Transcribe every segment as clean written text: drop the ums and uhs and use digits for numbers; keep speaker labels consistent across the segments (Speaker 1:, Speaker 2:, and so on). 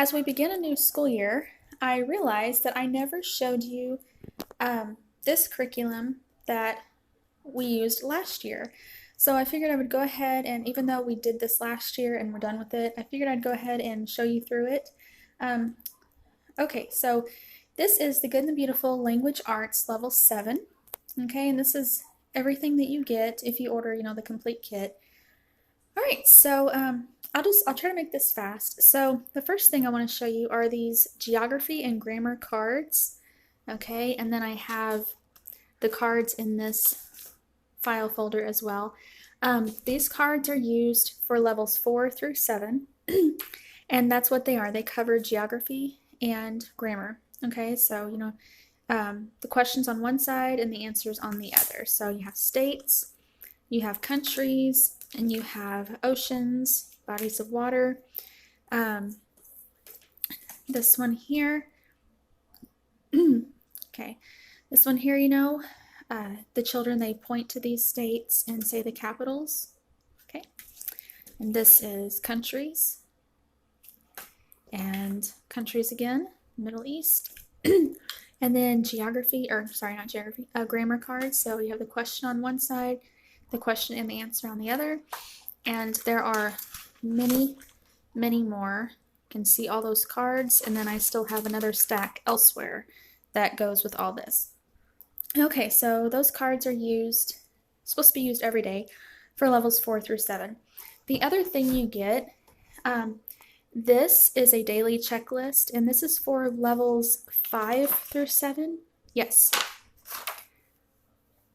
Speaker 1: As we begin a new school year, I realized that I never showed you this curriculum that we used last year. So I figured I would go ahead and, even though we did this last year and we're done with it, I figured I'd go ahead and show you through it. Um, okay, so this is the Good and the Beautiful Language Arts Level 7. Okay, and this is everything that you get if you order, the complete kit. All right, so I'll try to make this fast. So the first thing I want to show you are these geography and grammar cards. Okay, and then I have the cards in this file folder as well. These cards are used for levels 4 through 7, and that's what they are. They cover geography and grammar. Okay, so the questions on one side and the answers on the other. So you have states, you have countries, and you have oceans, bodies of water. This one here, okay, this one here, the children, they point to these states and say the capitals. Okay, and this is countries, and countries again, Middle East. And then grammar cards. So you have the question on one side, the question and the answer on the other. And there are many, many more. You can see all those cards, and then I still have another stack elsewhere that goes with all this. Okay, so those cards are supposed to be used every day for levels 4 through 7. The other thing you get, this is a daily checklist, and this is for levels 5 through 7. Yes.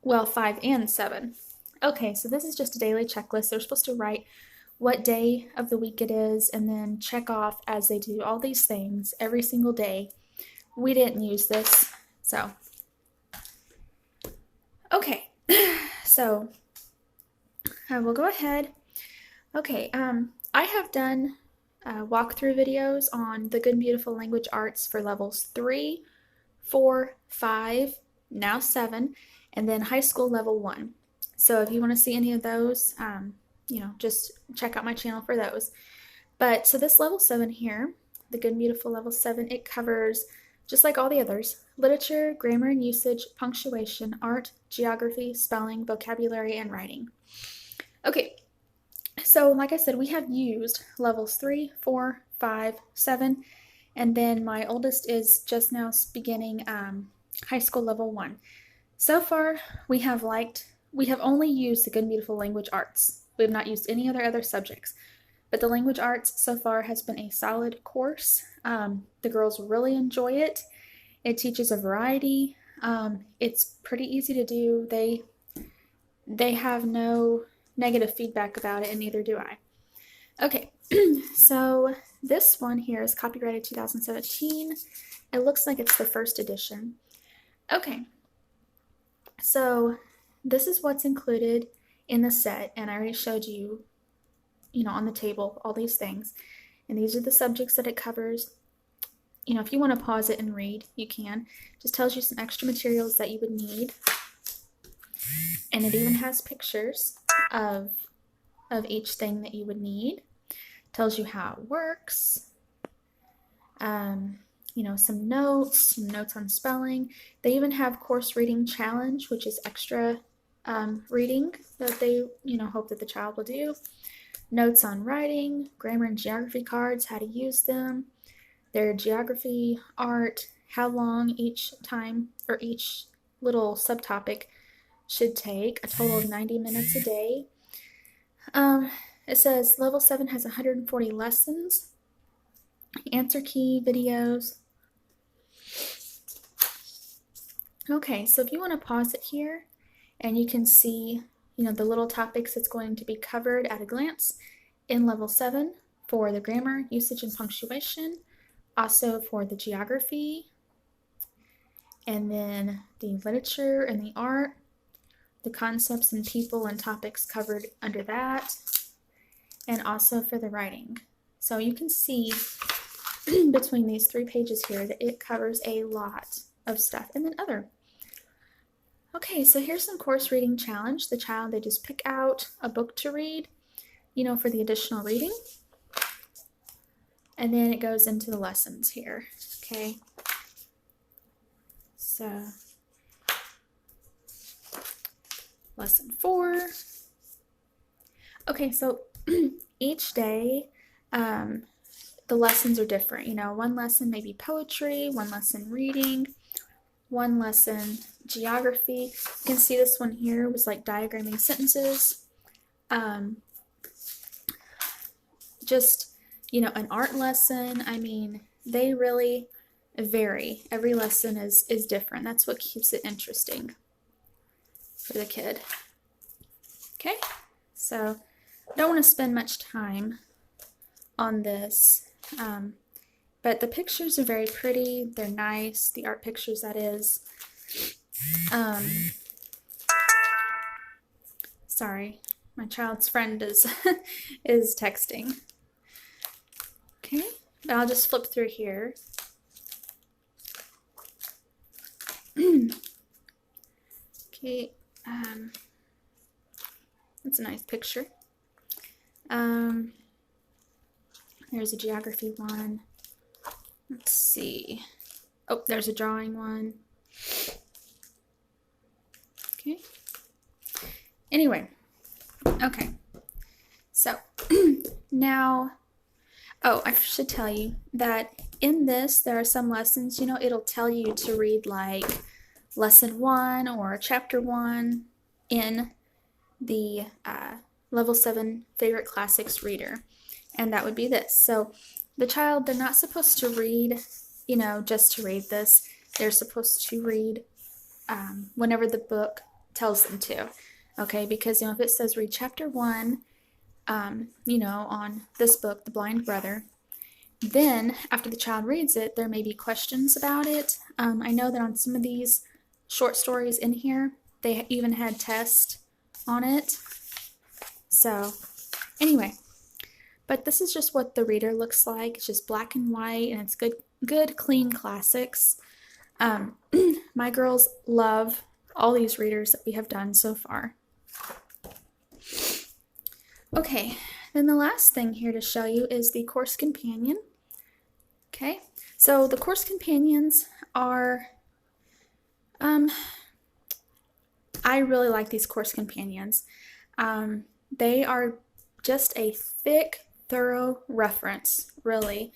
Speaker 1: Well, 5 and 7. Okay, so this is just a daily checklist. They're supposed to write what day of the week it is and then check off as they do all these things every single day. We didn't use this, so. Okay, so we'll go ahead. Okay, I have done walkthrough videos on the Good and Beautiful Language Arts for levels 3, 4, 5, now 7, and then high school level 1. So if you want to see any of those, just check out my channel for those. But so this level 7 here, the Good and Beautiful level 7, it covers, just like all the others, literature, grammar and usage, punctuation, art, geography, spelling, vocabulary, and writing. Okay, so like I said, we have used levels 3, 4, 5, 7, and then my oldest is just now beginning high school level 1. So far, we have only used the Good and Beautiful Language Arts. We have not used any other subjects. But the language arts so far has been a solid course. The girls really enjoy it. It teaches a variety. It's pretty easy to do. They have no negative feedback about it, and neither do I. Okay, so this one here is copyrighted 2017. It looks like it's the first edition. Okay, so this is what's included in the set, and I already showed you, on the table, all these things. And these are the subjects that it covers. If you want to pause it and read, you can. Just tells you some extra materials that you would need. And it even has pictures of each thing that you would need. Tells you how it works. Some notes on spelling. They even have course reading challenge, which is extra reading that they, hope that the child will do. Notes on writing, grammar and geography cards, how to use them, their geography, art, how long each time or each little subtopic should take, a total of 90 minutes a day. It says level 7 has 140 lessons, answer key videos. Okay, so if you want to pause it here, and you can see, the little topics that's going to be covered at a glance in level 7 for the grammar, usage, and punctuation, also for the geography, and then the literature and the art, the concepts and people and topics covered under that, and also for the writing. So you can see between these 3 pages here that it covers a lot of stuff, and then other. Okay, so here's some course reading challenge. The child, they just pick out a book to read, for the additional reading. and then it goes into the lessons here. Okay, so lesson 4. Okay, so each day the lessons are different. You know, one lesson may be poetry, one lesson reading, one lesson geography. You can see this one here was like diagramming sentences. Just, you know, an art lesson. I mean, they really vary. Every lesson is different. That's what keeps it interesting for the kid. Okay, so don't want to spend much time on this, but the pictures are very pretty. They're nice, the art pictures, that is. Sorry, my child's friend is is texting. Okay, but I'll just flip through here. Okay, that's a nice picture. There's a geography one. Let's see. Oh, there's a drawing one. Okay. Anyway, okay. So now, oh, I should tell you that in this, there are some lessons, you know, it'll tell you to read like lesson 1 or chapter 1 in the level 7 favorite classics reader, and that would be this. So the child, they're not supposed to read, you know, just to read this. They're supposed to read whenever the book tells them to. Okay, because, you know, if it says read chapter 1, you know, on this book, The Blind Brother, then after the child reads it, there may be questions about it. I know that on some of these short stories in here, they even had tests on it. So anyway, but this is just what the reader looks like. It's just black and white, and it's good clean classics. My girls love all these readers that we have done so far. Okay, then the last thing here to show you is the course companion. Okay, so the course companions are, I really like these course companions. They are just a thick, thorough reference, really.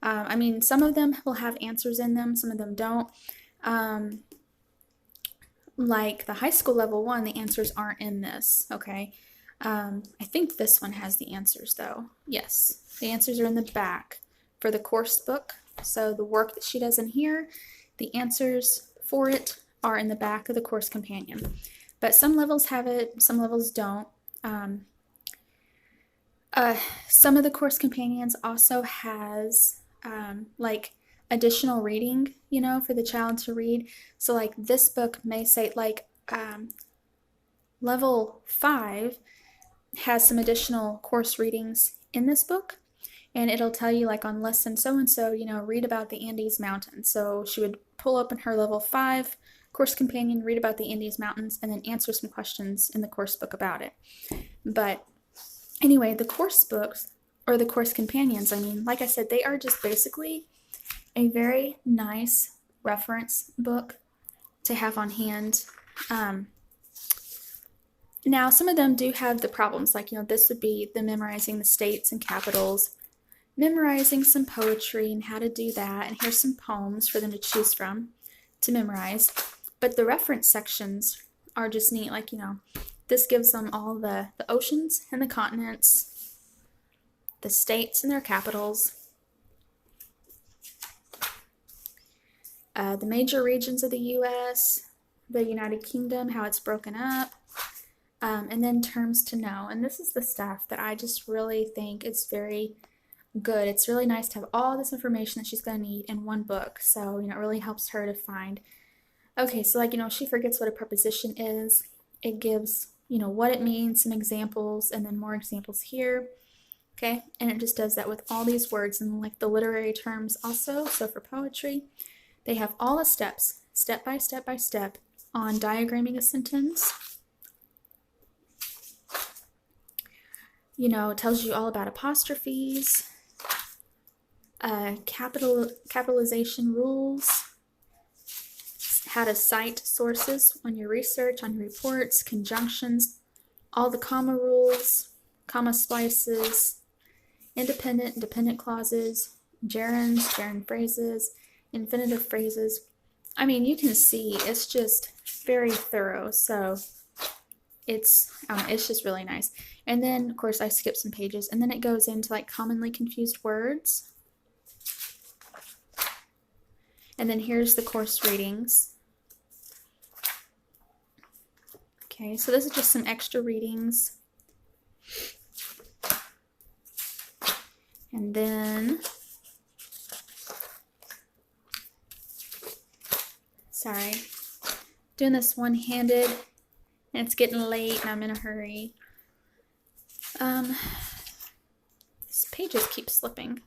Speaker 1: I mean, some of them will have answers in them, some of them don't. Like the high school level 1, the answers aren't in this, okay? I think this one has the answers though. Yes, the answers are in the back for the course book. So the work that she does in here, the answers for it are in the back of the course companion. But some levels have it, some levels don't. Some of the course companions also has like additional reading, you know, for the child to read. So like this book may say like level 5 has some additional course readings in this book, and it'll tell you like on lesson so-and-so, you know, read about the Andes Mountains. So she would pull up in her level 5 course companion, read about the Andes Mountains, and then answer some questions in the course book about it. But anyway, the course books, or the course companions, I mean, like I said, they are just basically a very nice reference book to have on hand. Now, some of them do have the problems, like, you know, this would be the memorizing the states and capitals, memorizing some poetry and how to do that, and here's some poems for them to choose from to memorize. But the reference sections are just neat, like, you know, this gives them all the oceans and the continents, the states and their capitals, the major regions of the U.S., the United Kingdom, how it's broken up, and then terms to know. And this is the stuff that I just really think is very good. It's really nice to have all this information that she's going to need in one book. So, you know, it really helps her to find, okay, so like, you know, she forgets what a preposition is. It gives, you know, what it means, some examples, and then more examples here. Okay, and it just does that with all these words and like the literary terms also. So for poetry, they have all the steps, step by step by step, on diagramming a sentence. You know, it tells you all about apostrophes, capitalization rules, how to cite sources on your research, on your reports, conjunctions, all the comma rules, comma splices, independent, dependent clauses, gerunds, gerund phrases, infinitive phrases. I mean, you can see it's just very thorough, so it's just really nice. And then, of course, I skipped some pages, and then it goes into like commonly confused words. And then here's the course readings. Okay, so this is just some extra readings. And then, sorry, doing this one-handed, and it's getting late, and I'm in a hurry. These pages keep slipping.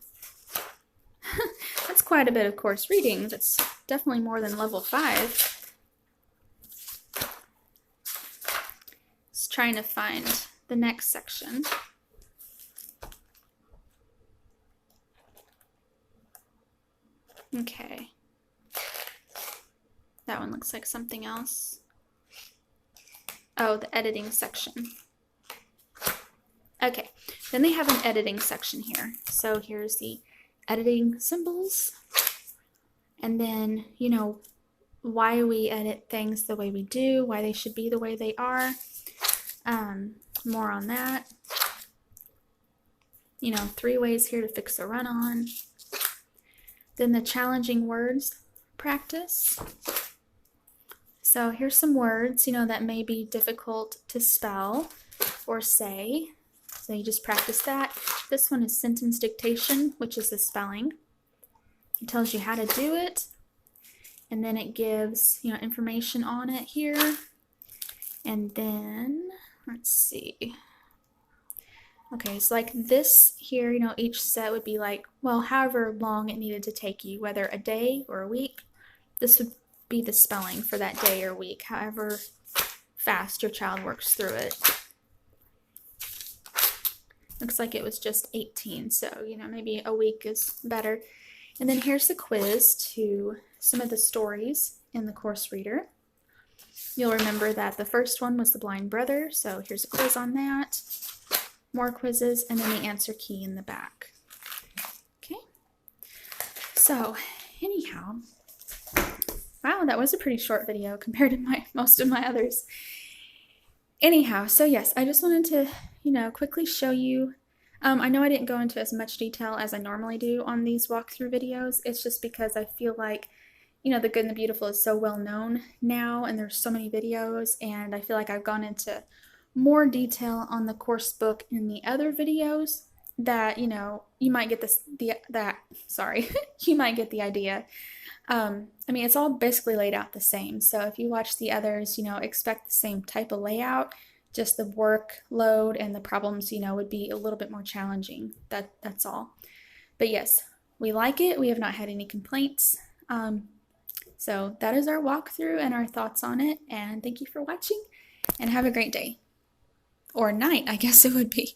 Speaker 1: That's quite a bit of course readings. It's definitely more than level 5. Just trying to find the next section. Okay. That one looks like something else. Oh, the editing section. Okay, then they have an editing section here. So here's the editing symbols. And then, you know, why we edit things the way we do, why they should be the way they are. More on that. You know, 3 ways here to fix a run-on. Then the challenging words practice. So here's some words, you know, that may be difficult to spell or say. So you just practice that. This one is sentence dictation, which is the spelling. It tells you how to do it. And then it gives, you know, information on it here. And then, let's see. Okay, so like this here, you know, each set would be like, well, however long it needed to take you, whether a day or a week. This would be the spelling for that day or week, however fast your child works through it. Looks like it was just 18, so, you know, maybe a week is better. And then here's the quiz to some of the stories in the course reader. You'll remember that the first one was the blind brother, so here's a quiz on that. More quizzes, and then the answer key in the back. Okay, so anyhow, wow, that was a pretty short video compared to most of my others. Anyhow, so yes, I just wanted to, you know, quickly show you. I know I didn't go into as much detail as I normally do on these walkthrough videos. It's just because I feel like, you know, The Good and the Beautiful is so well known now, and there's so many videos, and I feel like I've gone into more detail on the course book in the other videos that, you know, you might get you might get the idea. I mean, it's all basically laid out the same. So if you watch the others, you know, expect the same type of layout, just the workload and the problems, you know, would be a little bit more challenging. That's all. But yes, we like it. We have not had any complaints. So that is our walkthrough and our thoughts on it. And thank you for watching, and have a great day. Or night, I guess it would be.